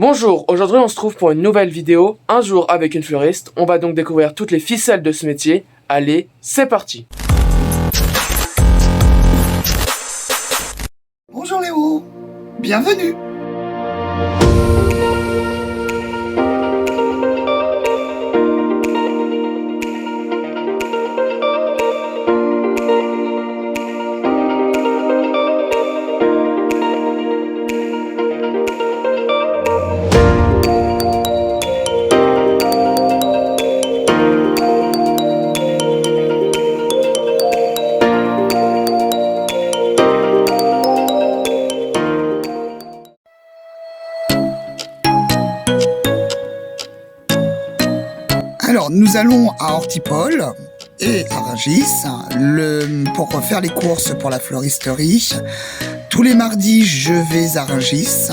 Bonjour, aujourd'hui on se trouve pour une nouvelle vidéo, un jour avec une fleuriste. On va donc découvrir toutes les ficelles de ce métier. Allez, c'est parti! Bonjour Léo, bienvenue. Alors, nous allons à Ortipol et à Rungis pour faire les courses pour la fleuristerie. Tous les mardis, je vais à Rungis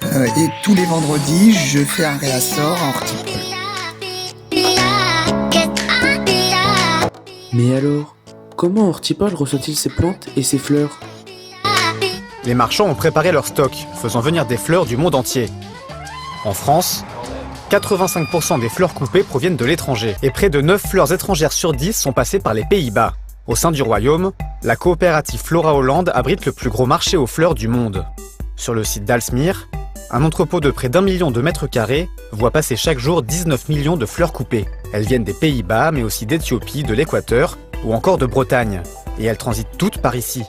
et tous les vendredis, je fais un réassort à Ortipol. Mais alors, comment Hortipol reçoit-il ses plantes et ses fleurs? Les marchands ont préparé leur stock, faisant venir des fleurs du monde entier. En France, 85% des fleurs coupées proviennent de l'étranger, et près de 9 fleurs étrangères sur 10 sont passées par les Pays-Bas. Au sein du royaume, la coopérative Flora Hollande abrite le plus gros marché aux fleurs du monde. Sur le site d'Alsmeer, un entrepôt de près d'1 million de mètres carrés voit passer chaque jour 19 millions de fleurs coupées. Elles viennent des Pays-Bas, mais aussi d'Éthiopie, de l'Équateur ou encore de Bretagne, et elles transitent toutes par ici.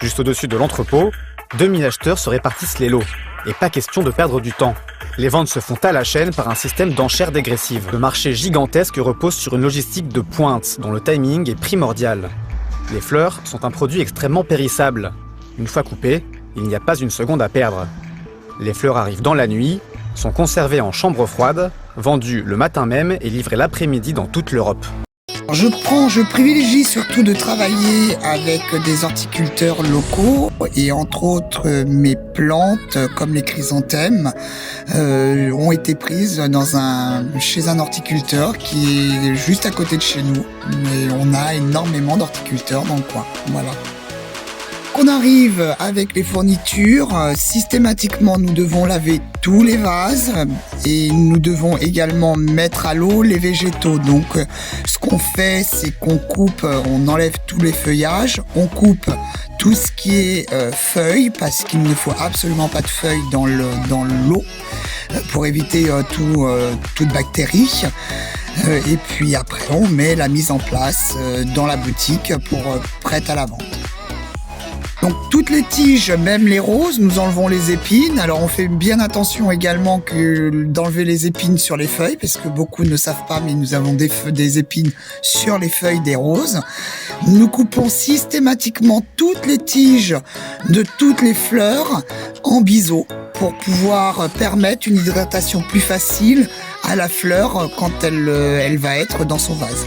Juste au-dessus de l'entrepôt, 2000 acheteurs se répartissent les lots, et pas question de perdre du temps. Les ventes se font à la chaîne par un système d'enchères dégressives. Le marché gigantesque repose sur une logistique de pointe dont le timing est primordial. Les fleurs sont un produit extrêmement périssable. Une fois coupées, il n'y a pas une seconde à perdre. Les fleurs arrivent dans la nuit, sont conservées en chambre froide, vendues le matin même et livrées l'après-midi dans toute l'Europe. Je privilégie surtout de travailler avec des horticulteurs locaux et entre autres mes plantes comme les chrysanthèmes ont été prises chez un horticulteur qui est juste à côté de chez nous. Mais on a énormément d'horticulteurs dans le coin. Voilà. On arrive avec les fournitures, systématiquement nous devons laver tous les vases et nous devons également mettre à l'eau les végétaux. Donc ce qu'on fait, c'est qu'on coupe, on enlève tous les feuillages, on coupe tout ce qui est feuilles parce qu'il ne faut absolument pas de feuilles dans l'eau pour éviter toute bactérie. Et puis après on met la mise en place dans la boutique pour prête à la vente. Donc toutes les tiges, même les roses, nous enlevons les épines. Alors on fait bien attention également d'enlever les épines sur les feuilles, parce que beaucoup ne savent pas, mais nous avons des épines sur les feuilles des roses. Nous coupons systématiquement toutes les tiges de toutes les fleurs en biseau pour pouvoir permettre une hydratation plus facile à la fleur quand elle va être dans son vase.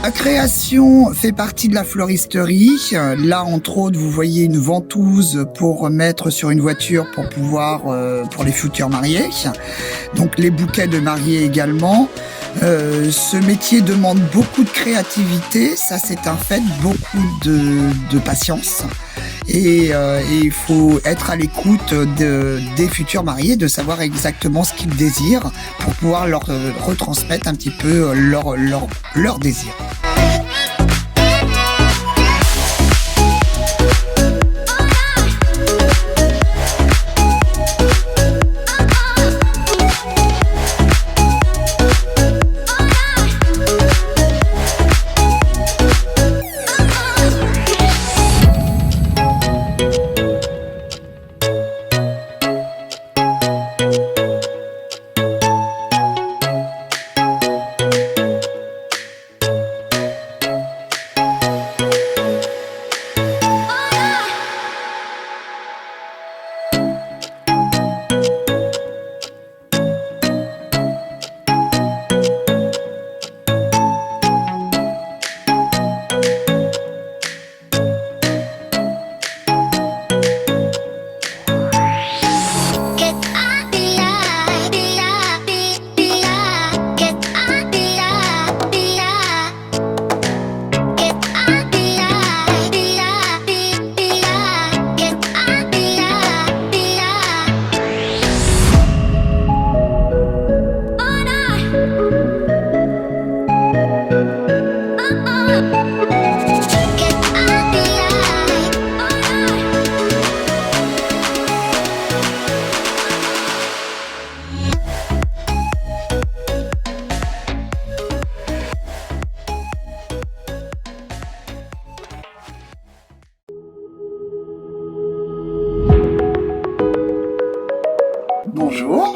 La création fait partie de la fleuristerie. Là, entre autres, vous voyez une ventouse pour mettre sur une voiture pour les futurs mariés. Donc les bouquets de mariés également. Ce métier demande beaucoup de créativité, ça c'est un fait, beaucoup de patience. Et il faut être à l'écoute des futurs mariés, de savoir exactement ce qu'ils désirent pour pouvoir leur retransmettre un petit peu leur désir.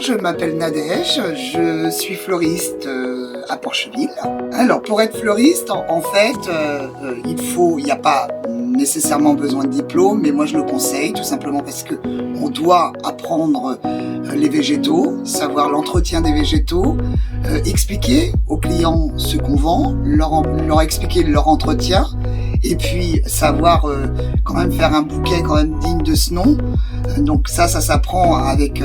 je m'appelle Nadège, je suis fleuriste à Porcheville. Alors pour être fleuriste, en fait, il n'y a pas nécessairement besoin de diplôme, mais moi je le conseille tout simplement parce que on doit apprendre les végétaux, savoir l'entretien des végétaux, expliquer aux clients ce qu'on vend, leur expliquer leur entretien, et puis savoir quand même faire un bouquet quand même digne de ce nom. Donc ça s'apprend avec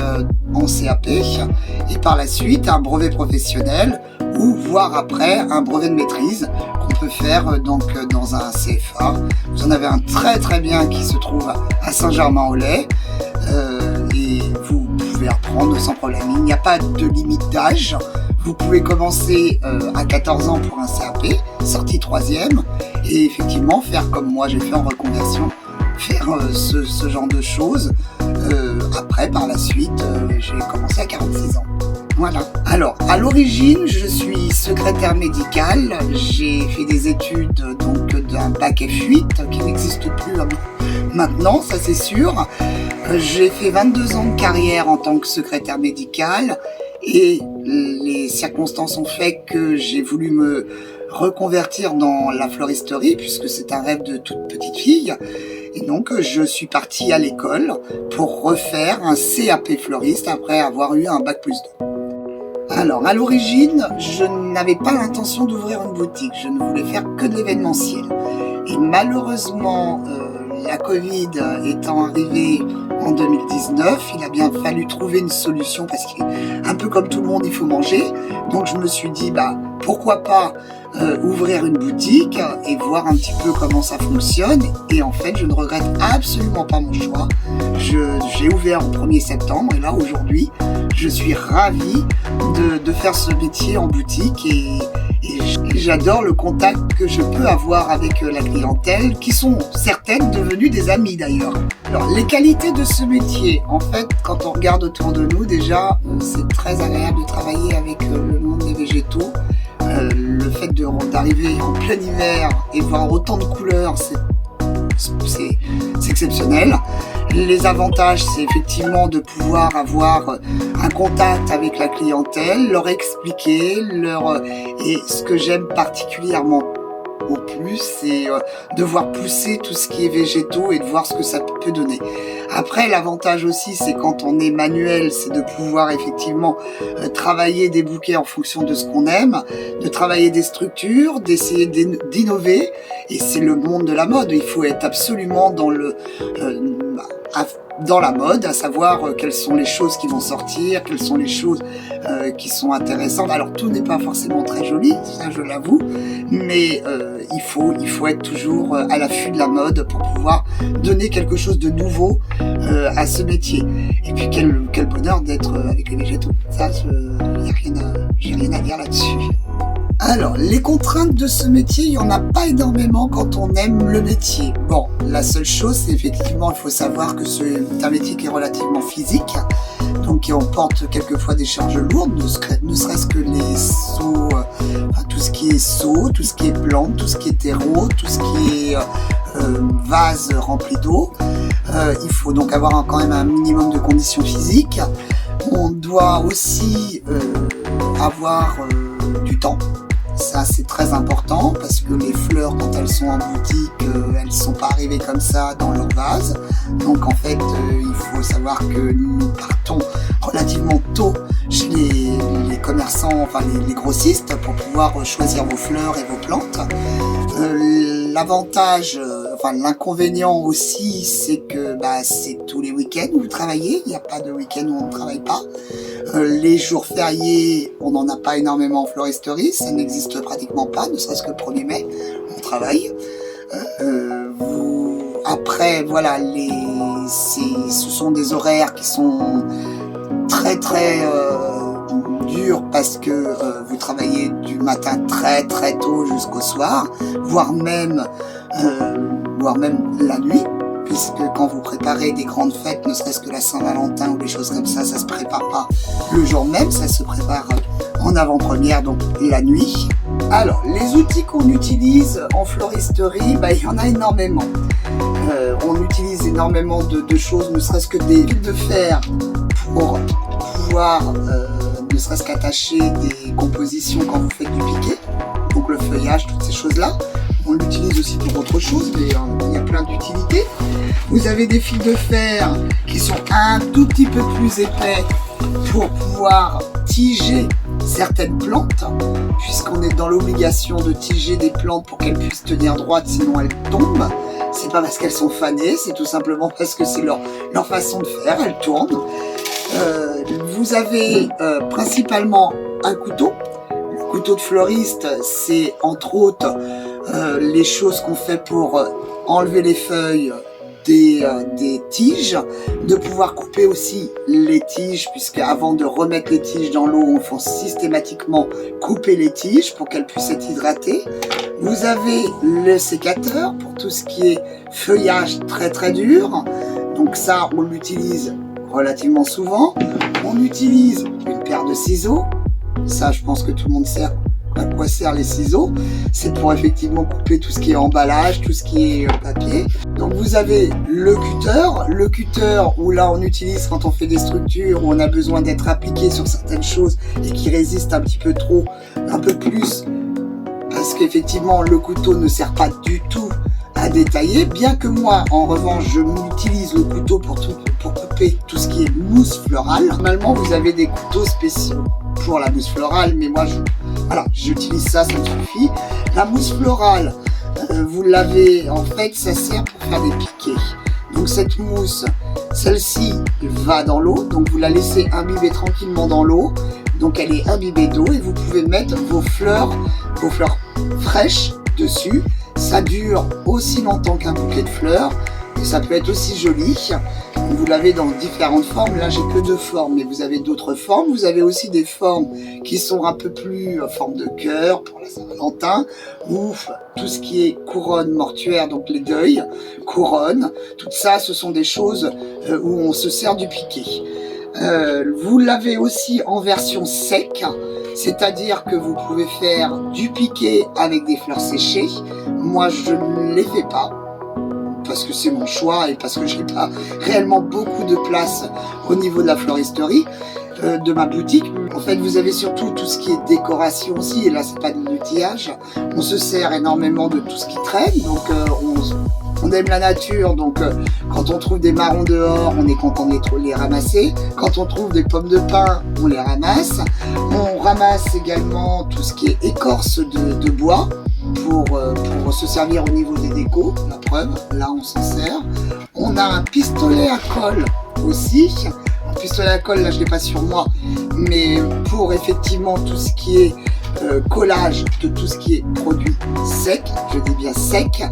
en CAP, et par la suite un brevet professionnel ou voire après un brevet de maîtrise qu'on peut faire donc dans un CFA. Vous en avez un très très bien qui se trouve à Saint-Germain-en-Laye, et vous pouvez apprendre sans problème. Il n'y a pas de limite d'âge. Vous pouvez commencer à 14 ans pour un CAP, sortie 3e, et effectivement faire comme moi j'ai fait en reconversion, faire ce genre de choses. Après, par la suite, j'ai commencé à 46 ans. Voilà. Alors, à l'origine, je suis secrétaire médicale. J'ai fait des études donc d'un bac F8 qui n'existe plus maintenant, ça c'est sûr. J'ai fait 22 ans de carrière en tant que secrétaire médicale et les circonstances ont fait que j'ai voulu me reconvertir dans la fleuristerie puisque c'est un rêve de toute petite fille. Et donc, je suis partie à l'école pour refaire un CAP fleuriste après avoir eu un bac +2. Alors, à l'origine, je n'avais pas l'intention d'ouvrir une boutique. Je ne voulais faire que de l'événementiel. Et malheureusement, la Covid étant arrivée en 2019, il a bien fallu trouver une solution parce qu'un peu comme tout le monde, il faut manger. Donc, je me suis dit, pourquoi pas ouvrir une boutique et voir un petit peu comment ça fonctionne. Et en fait, je ne regrette absolument pas mon choix. J'ai ouvert au 1er septembre et là, aujourd'hui, je suis ravie de faire ce métier en boutique et j'adore le contact que je peux avoir avec la clientèle, qui sont certaines devenues des amis d'ailleurs. Alors, les qualités de ce métier, en fait, quand on regarde autour de nous, déjà, c'est très agréable de travailler avec le monde des végétaux. Le fait d'arriver en plein hiver et voir autant de couleurs, c'est exceptionnel. Les avantages, c'est effectivement de pouvoir avoir un contact avec la clientèle, leur expliquer, et ce que j'aime particulièrement au plus, c'est de voir pousser tout ce qui est végétaux et de voir ce que ça peut donner. Après, l'avantage aussi, c'est quand on est manuel, c'est de pouvoir effectivement travailler des bouquets en fonction de ce qu'on aime, de travailler des structures, d'essayer d'innover. Et c'est le monde de la mode. Il faut être absolument dans la mode, à savoir quelles sont les choses qui vont sortir, quelles sont les choses qui sont intéressantes. Alors tout n'est pas forcément très joli, ça je l'avoue, mais il faut être toujours à l'affût de la mode pour pouvoir donner quelque chose de nouveau à ce métier. Et puis quel bonheur d'être avec les végétaux. Ça, j'ai rien à dire là-dessus. Alors, les contraintes de ce métier, il n'y en a pas énormément quand on aime le métier. Bon, la seule chose, c'est effectivement, il faut savoir que c'est un métier qui est relativement physique, donc qui emporte quelquefois des charges lourdes, ne serait-ce que les seaux, tout ce qui est seaux, tout ce qui est plantes, tout ce qui est terreau, tout ce qui est vase rempli d'eau. Il faut donc avoir quand même un minimum de conditions physiques. On doit aussi avoir du temps. Ça, c'est très important parce que les fleurs, quand elles sont en boutique, elles sont pas arrivées comme ça dans leur vase. Donc, en fait, il faut savoir que nous partons relativement tôt chez les commerçants, enfin les grossistes, pour pouvoir choisir vos fleurs et vos plantes. L'avantage, l'inconvénient aussi, c'est que c'est tous les week-ends où vous travaillez. Il n'y a pas de week-end où on ne travaille pas. Les jours fériés, on n'en a pas énormément en floristerie, ça n'existe pratiquement pas, ne serait-ce que le 1er mai, on travaille. Après, voilà, ce sont des horaires qui sont très très durs parce que vous travaillez du matin très très tôt jusqu'au soir, voire même la nuit. Puisque quand vous préparez des grandes fêtes, ne serait-ce que la Saint-Valentin ou des choses comme ça se prépare pas le jour même, ça se prépare en avant-première, donc la nuit. Alors, les outils qu'on utilise en floristerie, il y en a énormément. On utilise énormément de choses, ne serait-ce que des fils de fer pour pouvoir ne serait-ce qu'attacher des compositions quand vous faites du piqué, donc le feuillage, toutes ces choses-là. On l'utilise aussi pour autre chose, mais il y a plein d'utilités. Vous avez des fils de fer qui sont un tout petit peu plus épais pour pouvoir tiger certaines plantes, puisqu'on est dans l'obligation de tiger des plantes pour qu'elles puissent tenir droite, sinon elles tombent. C'est pas parce qu'elles sont fanées, c'est tout simplement parce que c'est leur façon de faire, elles tournent. Vous avez principalement un couteau. Le couteau de fleuriste, c'est entre autres les choses qu'on fait pour enlever les feuilles des tiges, de pouvoir couper aussi les tiges, puisque avant de remettre les tiges dans l'eau, on faut systématiquement couper les tiges pour qu'elles puissent être hydratées. Vous avez le sécateur pour tout ce qui est feuillage très très dur, donc ça on l'utilise relativement souvent. On utilise une paire de ciseaux, ça je pense que tout le monde sait à quoi servent les ciseaux, c'est pour effectivement couper tout ce qui est emballage, tout ce qui est papier. Donc vous avez le cutter où là on utilise quand on fait des structures où on a besoin d'être appliqué sur certaines choses et qui résistent un petit peu trop, un peu plus, parce qu'effectivement le couteau ne sert pas du tout à détailler, bien que moi en revanche je utilise le couteau pour couper tout ce qui est mousse florale. Normalement vous avez des couteaux spéciaux pour la mousse florale, mais moi j'utilise ça me suffit. La mousse florale, vous l'avez, en fait ça sert pour faire des piquets. Donc cette mousse, celle-ci va dans l'eau, donc vous la laissez imbiber tranquillement dans l'eau, donc elle est imbibée d'eau et vous pouvez mettre vos fleurs fraîches dessus. Ça dure aussi longtemps qu'un bouquet de fleurs et ça peut être aussi joli. Vous l'avez dans différentes formes, là j'ai que 2 formes, mais vous avez d'autres formes. Vous avez aussi des formes qui sont un peu plus en forme de cœur pour la Saint-Valentin, ou tout ce qui est couronne mortuaire, donc les deuils, couronne, tout ça ce sont des choses où on se sert du piqué. Vous l'avez aussi en version sec, c'est-à-dire que vous pouvez faire du piqué avec des fleurs séchées. Moi je ne les fais pas, parce que c'est mon choix et parce que j'ai pas réellement beaucoup de place au niveau de la floristerie de ma boutique. En fait, vous avez surtout tout ce qui est décoration aussi, et là c'est pas de l'outillage. On se sert énormément de tout ce qui traîne, donc on aime la nature, donc quand on trouve des marrons dehors, on est content de les ramasser. Quand on trouve des pommes de pin, on les ramasse. On ramasse également tout ce qui est écorce de bois, pour se servir au niveau des décos, la preuve, là on s'en sert. On a un pistolet à colle aussi, un pistolet à colle, là je l'ai pas sur moi, mais pour effectivement tout ce qui est collage de tout ce qui est produit sec, je dis bien sec,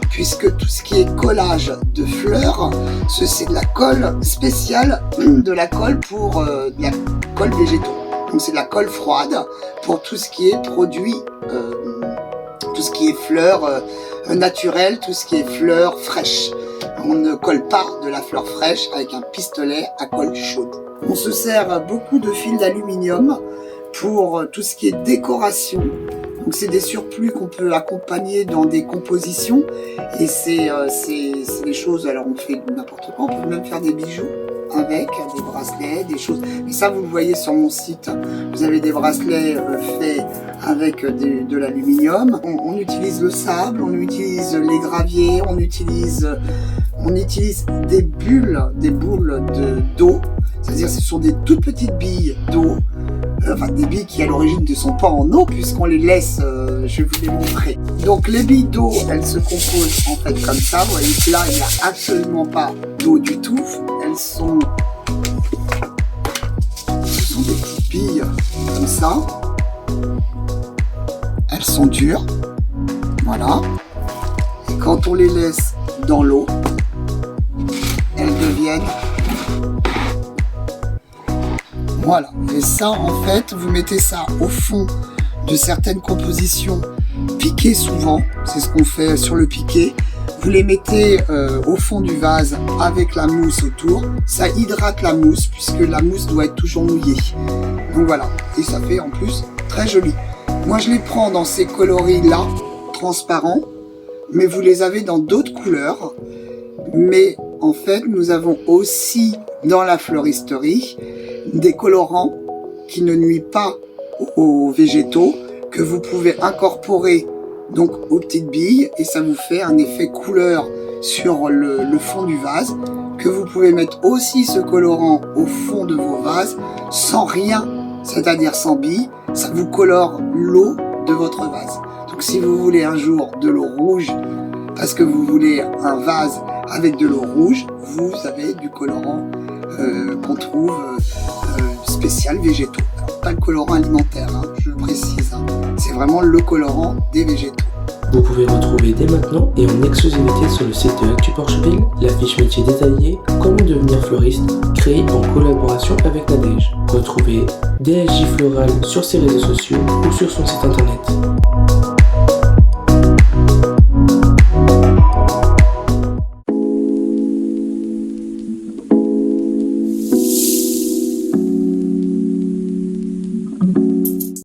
puisque tout ce qui est collage de fleurs, c'est de la colle spéciale, de la colle pour de la colle végétaux. Donc c'est de la colle froide pour tout ce qui est produit tout ce qui est fleurs naturelles, tout ce qui est fleurs fraîches. On ne colle pas de la fleur fraîche avec un pistolet à colle chaude. On se sert beaucoup de fils d'aluminium pour tout ce qui est décoration. Donc c'est des surplus qu'on peut accompagner dans des compositions et c'est des choses, alors on fait n'importe quoi, on peut même faire des bijoux avec des bracelets, des choses. Et ça vous le voyez sur mon site, vous avez des bracelets faits avec de l'aluminium. On utilise le sable, on utilise les graviers, on utilise des boules d'eau, c'est-à-dire ce sont des toutes petites billes d'eau, enfin des billes qui à l'origine ne sont pas en eau puisqu'on les laisse, je vais vous les montrer. Donc les billes d'eau, elles se composent en fait comme ça, vous voyez que là il n'y a absolument pas d'eau du tout, ce sont des petites billes comme ça, elles sont dures, voilà, et quand on les laisse dans l'eau, elles deviennent, voilà. Et ça en fait vous mettez ça au fond de certaines compositions piquées souvent, c'est ce qu'on fait sur le piqué. Vous les mettez au fond du vase avec la mousse autour, ça hydrate la mousse puisque la mousse doit être toujours mouillée, donc voilà, et ça fait en plus très joli. Moi je les prends dans ces coloris là transparents, mais vous les avez dans d'autres couleurs. Mais en fait nous avons aussi dans la floristerie des colorants qui ne nuisent pas aux végétaux, que vous pouvez incorporer donc aux petites billes, et ça vous fait un effet couleur sur le fond du vase, que vous pouvez mettre aussi ce colorant au fond de vos vases sans rien, c'est-à-dire sans billes, ça vous colore l'eau de votre vase. Donc si vous voulez un jour de l'eau rouge, parce que vous voulez un vase avec de l'eau rouge, vous avez du colorant qu'on trouve spécial végétaux. Alors, pas le colorant alimentaire, hein, je précise, hein. C'est vraiment le colorant des végétaux. Vous pouvez retrouver dès maintenant et en exclusivité sur le site de Actu Porcheville la fiche métier détaillée Comment devenir fleuriste, créée en collaboration avec Nadège. Retrouvez DSJ Floral sur ses réseaux sociaux ou sur son site internet.